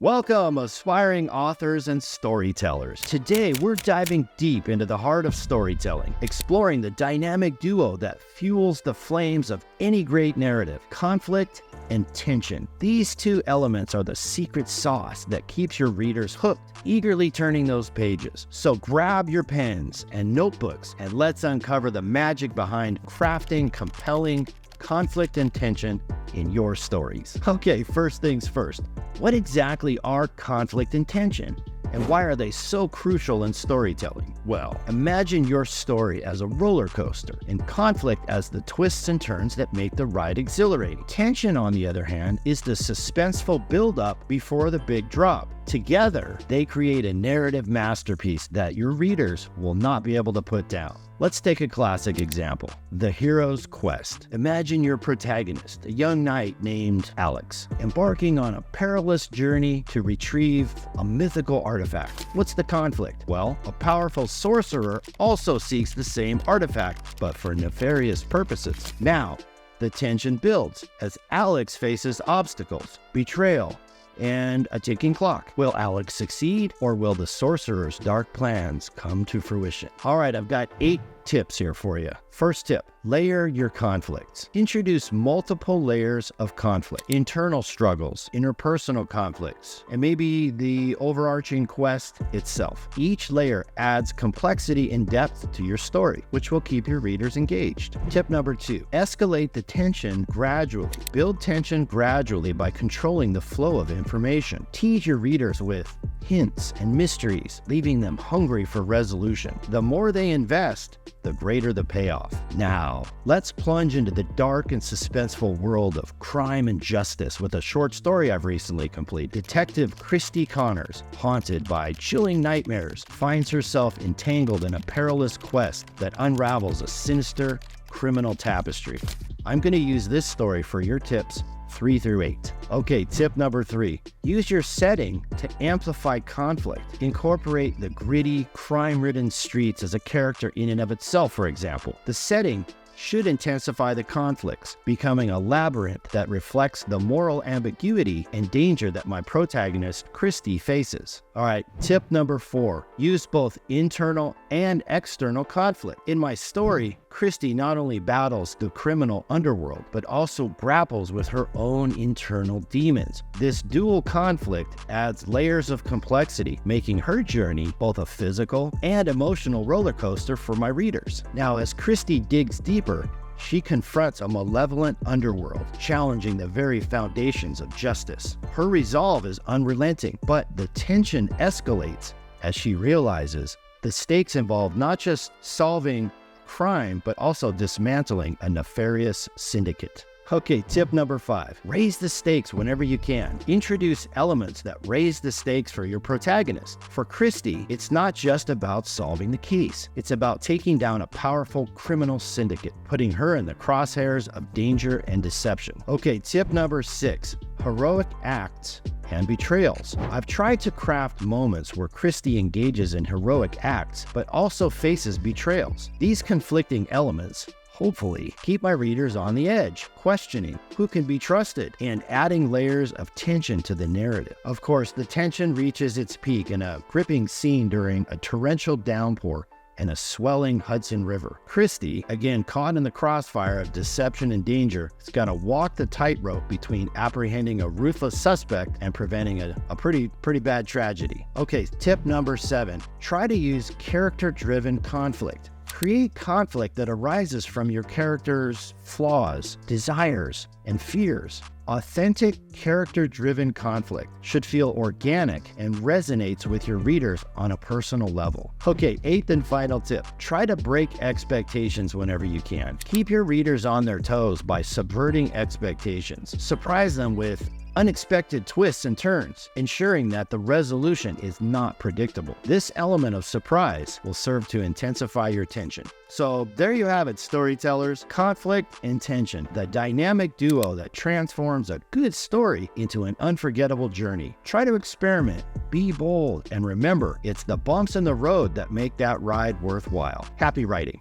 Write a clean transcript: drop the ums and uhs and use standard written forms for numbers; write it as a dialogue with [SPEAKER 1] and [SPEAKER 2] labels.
[SPEAKER 1] Welcome, aspiring authors and storytellers. Today, we're diving deep into the heart of storytelling, exploring the dynamic duo that fuels the flames of any great narrative: conflict and tension. These two elements are the secret sauce that keeps your readers hooked, eagerly turning those pages. So grab your pens and notebooks, and let's uncover the magic behind crafting compelling conflict and tension in your stories. Okay, first things first. What exactly are conflict and tension, and why are they so crucial in storytelling? Well, imagine your story as a roller coaster, and conflict as the twists and turns that make the ride exhilarating. Tension, on the other hand, is the suspenseful build-up before the big drop. Together, they create a narrative masterpiece that your readers will not be able to put down. Let's take a classic example: the hero's quest. Imagine your protagonist, a young knight named Alex, embarking on a perilous journey to retrieve a mythical artifact. What's the conflict? Well, a powerful sorcerer also seeks the same artifact, but for nefarious purposes. Now, the tension builds as Alex faces obstacles, betrayal, and a ticking clock. Will Alex succeed, or will the sorcerer's dark plans come to fruition? All right, I've got 8 tips here for you. First tip: layer your conflicts. Introduce multiple layers of conflict: internal struggles, interpersonal conflicts, and maybe the overarching quest itself. Each layer adds complexity and depth to your story, which will keep your readers engaged. Tip number 2: escalate the tension gradually. Build tension gradually by controlling the flow of information. Tease your readers with hints and mysteries, leaving them hungry for resolution. The more they invest, the greater the payoff. Now, let's plunge into the dark and suspenseful world of crime and justice with a short story I've recently completed. Detective Kristy Konnors, haunted by chilling nightmares, finds herself entangled in a perilous quest that unravels a sinister criminal tapestry. I'm going to use this story for your tips 3 through 8. Okay, tip number 3. Use your setting to amplify conflict. Incorporate the gritty, crime-ridden streets as a character in and of itself, for example. The setting should intensify the conflicts, becoming a labyrinth that reflects the moral ambiguity and danger that my protagonist, Kristy, faces. All right, tip number 4. Use both internal and external conflict. In my story, Kristy not only battles the criminal underworld, but also grapples with her own internal demons. This dual conflict adds layers of complexity, making her journey both a physical and emotional roller coaster for my readers. Now, as Kristy digs deeper, she confronts a malevolent underworld, challenging the very foundations of justice. Her resolve is unrelenting, but the tension escalates as she realizes the stakes involve not just solving crime, but also dismantling a nefarious syndicate. Okay, tip number 5. Raise the stakes whenever you can. Introduce elements that raise the stakes for your protagonist. For Kristy, it's not just about solving the case. It's about taking down a powerful criminal syndicate, putting her in the crosshairs of danger and deception. Okay, tip number 6. Heroic acts and betrayals. I've tried to craft moments where Kristy engages in heroic acts, but also faces betrayals. These conflicting elements hopefully keep my readers on the edge, questioning who can be trusted and adding layers of tension to the narrative. Of course, the tension reaches its peak in a gripping scene during a torrential downpour and a swelling Hudson River. Kristy, again caught in the crossfire of deception and danger, has got to walk the tightrope between apprehending a ruthless suspect and preventing a pretty bad tragedy. Okay, tip number 7. Try to use character-driven conflict. Create conflict that arises from your character's flaws, desires, and fears. Authentic, character-driven conflict should feel organic and resonates with your readers on a personal level. Okay, 8th and final tip. Try to break expectations whenever you can. Keep your readers on their toes by subverting expectations. Surprise them with unexpected twists and turns, ensuring that the resolution is not predictable. This element of surprise will serve to intensify your tension. So there you have it, storytellers. Conflict and tension, the dynamic duo that transforms a good story into an unforgettable journey. Try to experiment, be bold, and remember, it's the bumps in the road that make that ride worthwhile. Happy writing.